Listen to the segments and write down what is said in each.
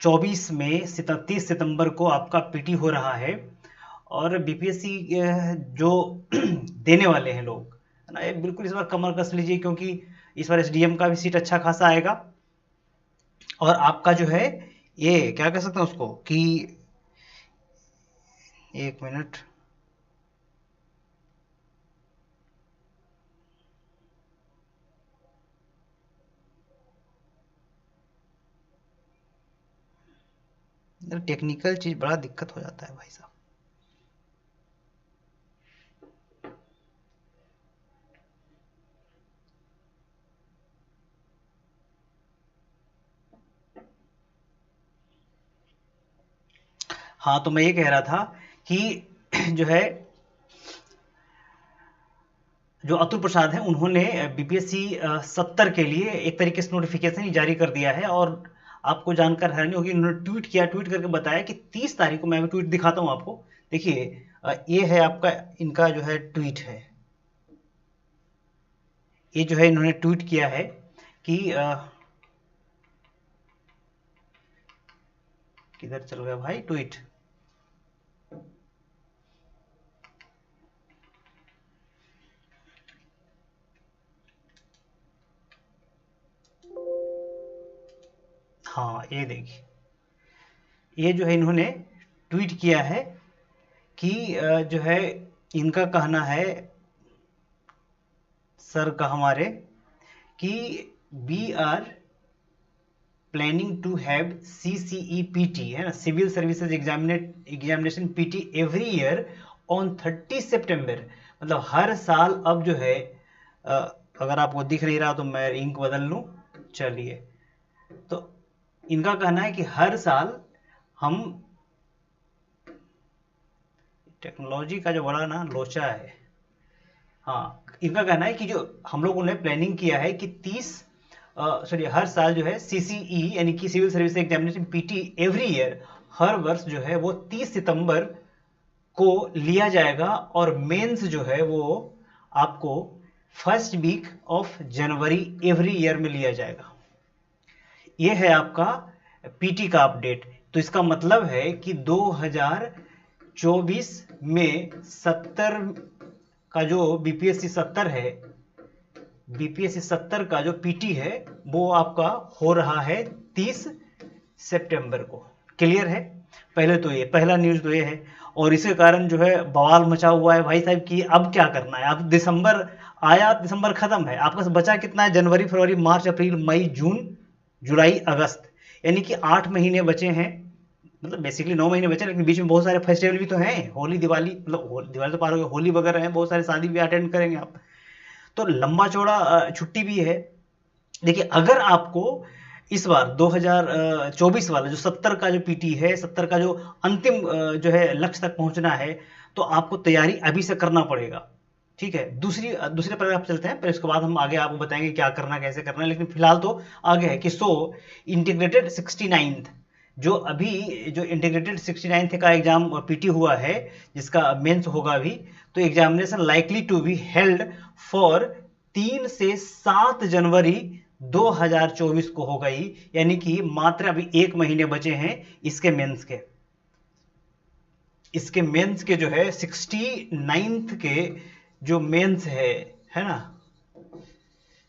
24 में 30 सितंबर को आपका पीटी हो रहा है। और बीपीएससी जो देने वाले हैं लोग, है ना, ये बिल्कुल इस बार कमर कस लीजिए, क्योंकि इस बार एसडीएम का भी सीट अच्छा खासा आएगा। और आपका जो है ये क्या कह सकते हैं उसको कि, एक मिनट, टेक्निकल चीज बड़ा दिक्कत हो जाता है भाई साहब। हाँ, तो मैं ये कह रहा था कि जो है, जो अतुल प्रसाद हैं, उन्होंने बीपीएससी 70 के लिए एक तरीके से नोटिफिकेशन ही जारी कर दिया है। और आपको जानकर हैरानी होगी, उन्होंने ट्वीट किया, ट्वीट करके बताया कि 30 तारीख को, मैं भी ट्वीट दिखाता हूँ आपको, देखिए, ये है आपका, इनका जो है ट्वीट है, ये जो है इन्होंने ट्वीट किया है कि किधर चल गया भाई ट्वीट। हाँ, ये देखिए, ये जो है इन्होंने ट्वीट किया है कि जो है, इनका कहना है सर का हमारे, कि we are planning to have CCEPT, है ना, civil services examination PT every year on 30 सितंबर। मतलब हर साल, अब जो है अगर आपको दिख नहीं रहा तो मैं इंक बदल लूँ, चलिए। तो इनका कहना है कि हर साल हम, टेक्नोलॉजी का जो बड़ा ना लोचा है, हाँ, इनका कहना है कि जो हम लोगों ने प्लानिंग किया है कि 30 सॉरी हर साल जो है सीसीई यानी कि civil service examination PT every year, हर वर्ष जो है वो 30 सितंबर को लिया जाएगा। और मेंस जो है वो आपको फर्स्ट वीक ऑफ जनवरी एवरी ईयर में लिया जाएगा। ये है आपका पीटी का अपडेट। तो इसका मतलब है कि 2024 में 70 का जो बीपीएससी 70 है, बीपीएससी 70 का जो पीटी है वो आपका हो रहा है 30 सितंबर को। क्लियर है? पहले तो ये पहला न्यूज़ तो ये है। और इसके कारण जो है बवाल मचा हुआ है भाई साहब कि अब क्या करना है। अब दिसंबर आया, दिसंबर खत्म है, आपका बचा कितना है? जनवरी, फरवरी, मार्च, अप्रैल, मई, जून, जुलाई, अगस्त, यानी कि 8 महीने बचे हैं। मतलब बेसिकली 9 महीने बचे, लेकिन बीच में बहुत सारे फेस्टिवल भी तो हैं, होली, दिवाली, मतलब दिवाली तो पार हो गई, होली वगैरह हैं, बहुत सारे शादी भी अटेंड करेंगे आप, तो लंबा चौड़ा छुट्टी भी है। देखिए, अगर आपको इस बार 2024 वाला जो 70 का जो पीटी है, 70 का जो अंतिम जो है लक्ष्य तक पहुंचना है, तो आपको तैयारी अभी से करना पड़ेगा। ठीक है, दूसरे पैराग्राफ चलते हैं, फिर इसके बाद हम आगे आपको बताएंगे क्या करना, कैसे करना है। लेकिन फिलहाल तो आगे है कि इंटीग्रेटेड 69th, जो अभी जो इंटीग्रेटेड 69th का एग्जाम पीटी हुआ है, जिसका मेंस होगा अभी, तो examination likely to be held for 3 से 7 जनवरी 2024 को हो गई। यानी कि मात्र अभी 1 महीने बचे हैं इसके मेंस के। इसके मेंस के जो है 69th के जो मेंस है ना,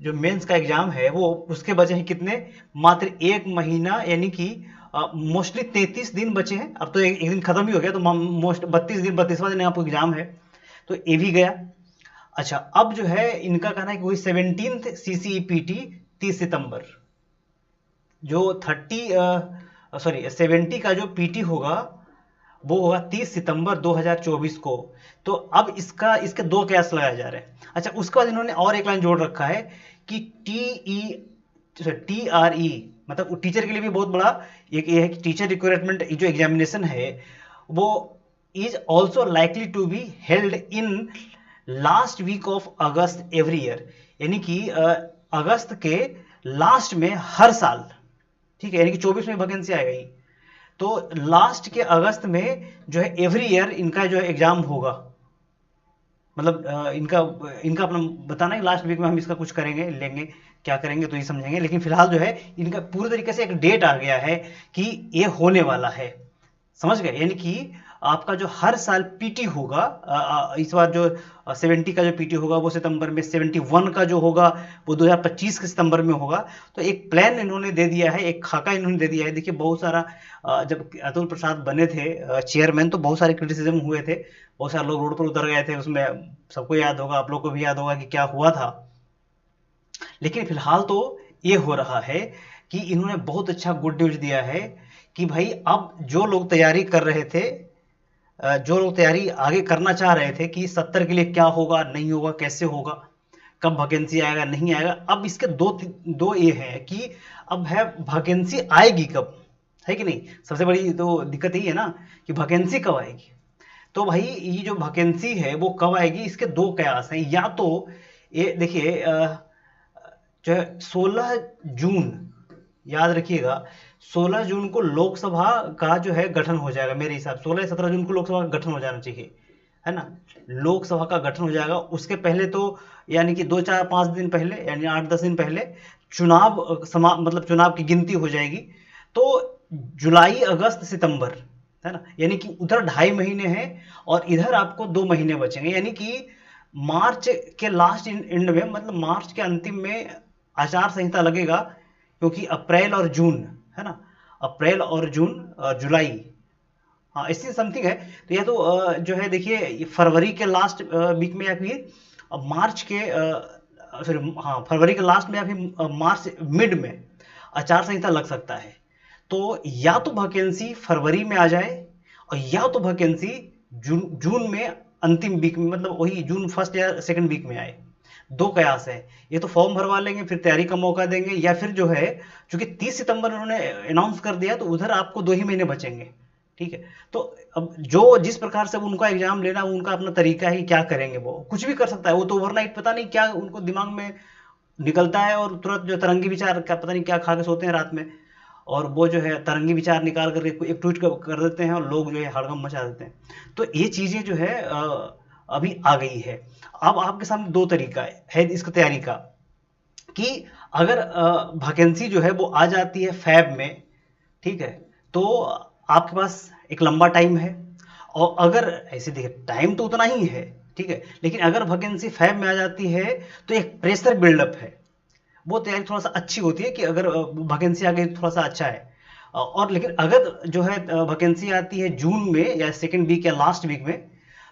जो मेंस का एग्जाम है वो, उसके बचे हैं कितने? मात्र 1 महीना, यानी कि मोस्टली 33 दिन बचे हैं। अब तो एक दिन खत्म ही हो गया, तो मोस्ट 32 दिन, 32वां दिन आपको एग्जाम है, तो ये भी गया। अच्छा, अब जो है इनका कहना है कि वही 17th CCEPT 30 सितंबर, जो 70 का जो पीटी होगा वो होगा 30 सितंबर 2024 को। तो अब इसके 2 कयास लगाए जा रहे हैं। अच्छा, उसके बाद इन्होंने और एक लाइन जोड़ रखा है कि TRE, मतलब टीचर के लिए भी बहुत बड़ा एक ये है कि टीचर रिक्रूटमेंट जो एग्जामिनेशन है वो is also likely to be held in last week of अगस्त एवरी ईयर, यानी कि अगस्त के लास्ट में हर साल। ठीक है, यानी कि 24 में वैकेंसी आ गई, तो लास्ट के अगस्त में जो है एवरी ईयर इनका जो है एग्जाम होगा। मतलब इनका इनका अपना बताना है, लास्ट वीक में हम इसका कुछ करेंगे, लेंगे क्या करेंगे तो ये समझेंगे। लेकिन फिलहाल जो है इनका पूरी तरीके से एक डेट आ गया है कि ये होने वाला है, समझ गए। यानी कि आपका जो हर साल पीटी होगा, इस बार जो 70 का जो पीटी होगा वो सितंबर में, 71 का जो होगा वो 2025 के सितंबर में होगा। तो एक प्लान इन्होंने दे दिया है, एक खाका इन्होंने दे दिया है। देखिए बहुत सारा जब अतुल प्रसाद बने थे चेयरमैन तो बहुत सारे क्रिटिसिज्म हुए थे, बहुत सारे लोग रोड पर उतर गए थे, उसमें सबको याद होगा, आप लोग को भी याद होगा कि क्या हुआ था। लेकिन फिलहाल तो ये हो रहा है कि इन्होंने बहुत अच्छा गुड न्यूज दिया है कि भाई अब जो लोग तैयारी कर रहे थे, जो लोग तैयारी आगे करना चाह रहे थे कि 70 के लिए क्या होगा, नहीं होगा, कैसे होगा, कब वैकेंसी आएगा, नहीं आएगा, अब इसके दो ये है कि अब है वैकेंसी आएगी कब, है कि नहीं। सबसे बड़ी तो दिक्कत यही है ना कि वैकेंसी कब आएगी। तो भाई ये जो वैकेंसी है वो कब आएगी, इसके दो कयास हैं। या तो ये देखिए जो है 16 जून, याद रखिएगा 16 जून को लोकसभा का जो है गठन हो जाएगा, मेरे हिसाब 16-17 जून को लोकसभा का गठन हो जाना चाहिए, है ना। लोकसभा का गठन हो जाएगा, उसके पहले तो यानी कि 2-4-5 दिन पहले, यानी 8-10 दिन पहले चुनाव मतलब चुनाव की गिनती हो जाएगी। तो जुलाई अगस्त सितंबर, है ना, यानी कि उधर 2.5 महीने हैं और इधर आपको 2 महीने बचेंगे। यानी कि मार्च के लास्ट एंड में, मतलब मार्च के अंतिम में आचार संहिता लगेगा, क्योंकि अप्रैल और जून, है ना, अप्रैल और जून, जुलाई, हाँ इसी समथिंग है। तो यह तो जो है देखिए फरवरी के लास्ट वीक में या फिर मार्च के सॉरी हाँ फरवरी के लास्ट में या फिर मार्च मिड में आचार संहिता लग सकता है। तो या तो वैकेंसी फरवरी में आ जाए और या तो वैकेंसी जून में अंतिम वीक में, मतलब वही जून फर्स्ट या सेकंड वीक में आए। दो कयास है, ये तो फॉर्म भरवा लेंगे फिर तैयारी का मौका देंगे, या फिर जो है चूंकि 30 सितंबर उन्होंने अनाउंस कर दिया तो उधर आपको 2 ही महीने बचेंगे, ठीक है। तो अब जो जिस प्रकार से उनका एग्जाम लेना, उनका अपना तरीका है, क्या करेंगे वो कुछ भी कर सकता है, वो तो ओवरनाइट पता नहीं क्या उनको दिमाग में निकलता है और तुरंत जो तरंगी विचार का पता नहीं क्या खा के सोते हैं रात में, और वो जो है तरंगी विचार निकाल करके एक ट्वीट कर देते हैं और लोग जो है हड़कंप मचा देते हैं। तो ये चीजें जो है अभी आ गई है। अब आपके सामने दो तरीका है इसकी तैयारी का, कि अगर वैकेंसी जो है वो आ जाती है फैब में, ठीक है, तो आपके पास एक लंबा टाइम है। और अगर ऐसे देखिए टाइम तो उतना ही है, ठीक है, लेकिन अगर वैकेंसी फैब में आ जाती है तो एक प्रेशर बिल्डअप है, वो तैयारी थोड़ा सा अच्छी होती है कि अगर वैकेंसी आ गई तो थोड़ा सा अच्छा है। और लेकिन अगर जो है वैकेंसी आती है जून में या सेकेंड वीक या लास्ट वीक में,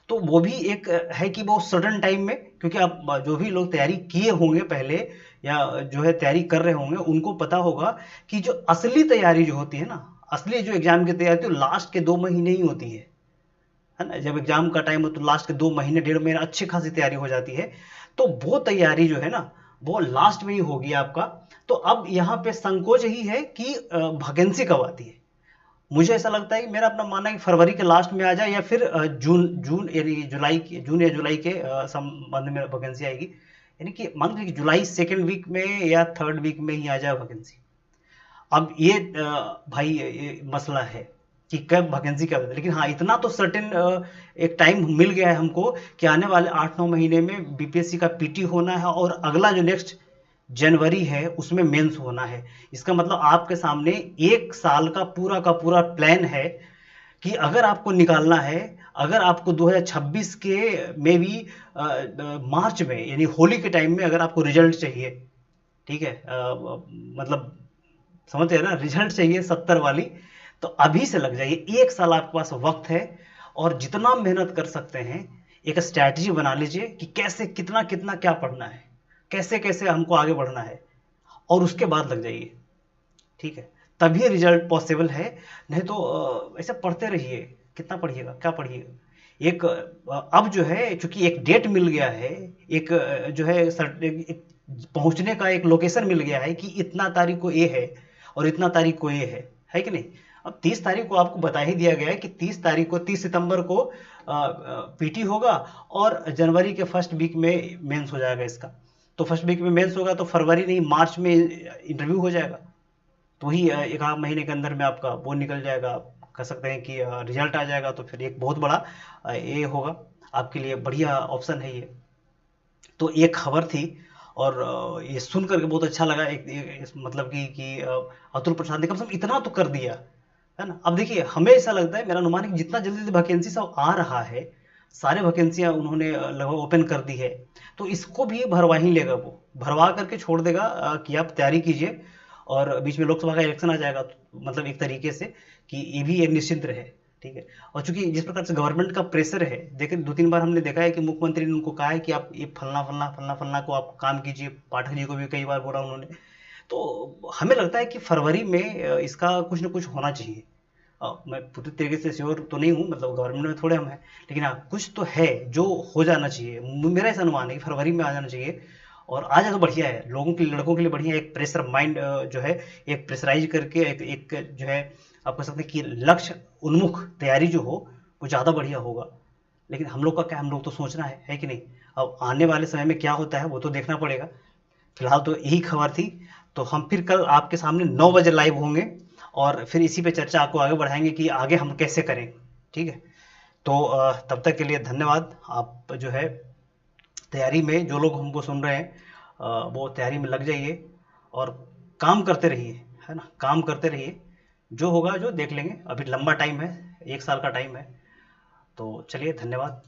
तो वो भी एक है कि वो सडन टाइम में, क्योंकि आप जो भी लोग तैयारी किए होंगे पहले या जो है तैयारी कर रहे होंगे उनको पता होगा कि जो असली तैयारी जो होती है ना, असली जो एग्जाम की तैयारी तो लास्ट के 2 महीने ही होती है ना। जब एग्जाम का टाइम हो तो लास्ट के 2 महीने 1.5 महीने अच्छी खासी तैयारी हो जाती है। तो वो तैयारी जो है ना वो लास्ट में ही होगी आपका। तो अब यहाँ पे संकोच यही है कि वैकेंसी कब आती है। मुझे ऐसा लगता है कि मेरा अपना मानना है कि फरवरी के लास्ट में आ जाए या फिर जून यानी जून या जुलाई के संबंध में वैकेंसी आएगी। यानी कि मान लीजिए जुलाई सेकेंड वीक में या थर्ड वीक में ही आ जाए वैकेंसी। अब ये भाई ये मसला है कि कब वैकेंसी कब है। लेकिन हाँ इतना तो सर्टेन एक टाइम मिल गया है हमको कि आने वाले 8-9 महीने में बीपीएससी का पीटी होना है और अगला जो नेक्स्ट जनवरी है उसमें मेंस होना है। इसका मतलब आपके सामने 1 साल का पूरा प्लान है कि अगर आपको निकालना है, अगर आपको 2026 के में भी मार्च में यानी होली के टाइम में अगर आपको रिजल्ट चाहिए, ठीक है, मतलब समझते हैं ना, रिजल्ट चाहिए 70 वाली, तो अभी से लग जाइए। 1 साल आपके पास वक्त है और जितना मेहनत कर सकते हैं एक स्ट्रैटेजी बना लीजिए कि कैसे कितना कितना क्या पढ़ना है, कैसे कैसे हमको आगे बढ़ना है, और उसके बाद लग जाइए, ठीक है, तभी रिजल्ट पॉसिबल है। नहीं तो ऐसे पढ़ते रहिए, कितना पढ़िएगा, क्या पढ़िएगा। एक अब जो है चूंकि एक डेट मिल गया है, एक जो है पहुंचने का एक लोकेशन मिल गया है कि इतना तारीख को ये है और इतना तारीख को ये है कि नहीं। अब 30 तारीख को आपको बता ही दिया गया है कि 30 तारीख को 30 सितंबर को पीटी होगा और जनवरी के फर्स्ट वीक में मेंस हो जाएगा इसका। तो फर्स्ट वीक में मेंस होगा तो फरवरी नहीं मार्च में इंटरव्यू हो जाएगा। तो वही 1 महीने के अंदर में आपका वो निकल जाएगा, आप कह सकते हैं कि रिजल्ट आ जाएगा। तो फिर एक बहुत बड़ा ये होगा। आपके लिए बढ़िया ऑप्शन है ये। तो एक खबर थी, और ये सुन करके बहुत अच्छा लगा, मतलब कि अतुल प्रसाद ने कम से कम इतना तो कर दिया, है ना। अब देखिए, हमें ऐसा लगता है, मेरा अनुमान है कि जितना जल्दी जल्दी वैकेंसी सब आ रहा है, सारे वैकेंसियां उन्होंने लगभग ओपन कर दी है, तो इसको भी भरवा ही लेगा, वो भरवा करके छोड़ देगा कि आप तैयारी कीजिए, और बीच में लोकसभा का इलेक्शन आ जाएगा, तो मतलब एक तरीके से कि ये भी एक निश्चिंत रहे, ठीक है। और चूंकि जिस प्रकार से गवर्नमेंट का प्रेशर है, देखिए 2-3 बार हमने देखा है कि मुख्यमंत्री ने उनको कहा है कि आप ये फलना फलना फलना फलना को आप काम कीजिए, पाठक जी को भी कई बार बोला उन्होंने। तो हमें लगता है कि फरवरी में इसका कुछ ना कुछ होना चाहिए। मैं पूरी तरीके से श्योर तो नहीं हूँ, मतलब गवर्नमेंट में थोड़े हम हैं, लेकिन हाँ कुछ तो है जो हो जाना चाहिए। मेरा ऐसा अनुमान है कि फरवरी में आ जाना चाहिए, और आ जाए तो बढ़िया है, लोगों के लिए, लड़कों के लिए बढ़िया। एक प्रेशर माइंड जो है, एक प्रेशराइज करके एक जो है, आप कह सकते हैं कि लक्ष्य उन्मुख तैयारी जो हो, वो ज़्यादा बढ़िया होगा। लेकिन हम लोग का क्या, हम लोग तो सोचना है कि नहीं। अब आने वाले समय में क्या होता है वो तो देखना पड़ेगा। फिलहाल तो यही खबर थी। तो हम फिर कल आपके सामने 9 बजे लाइव होंगे, और फिर इसी पे चर्चा आपको आगे बढ़ाएंगे कि आगे हम कैसे करें, ठीक है। तो तब तक के लिए धन्यवाद। आप जो है तैयारी में, जो लोग हमको सुन रहे हैं, वो तैयारी में लग जाइए, और काम करते रहिए, है ना, काम करते रहिए। जो होगा जो देख लेंगे, अभी लंबा टाइम है, 1 साल का टाइम है। तो चलिए, धन्यवाद।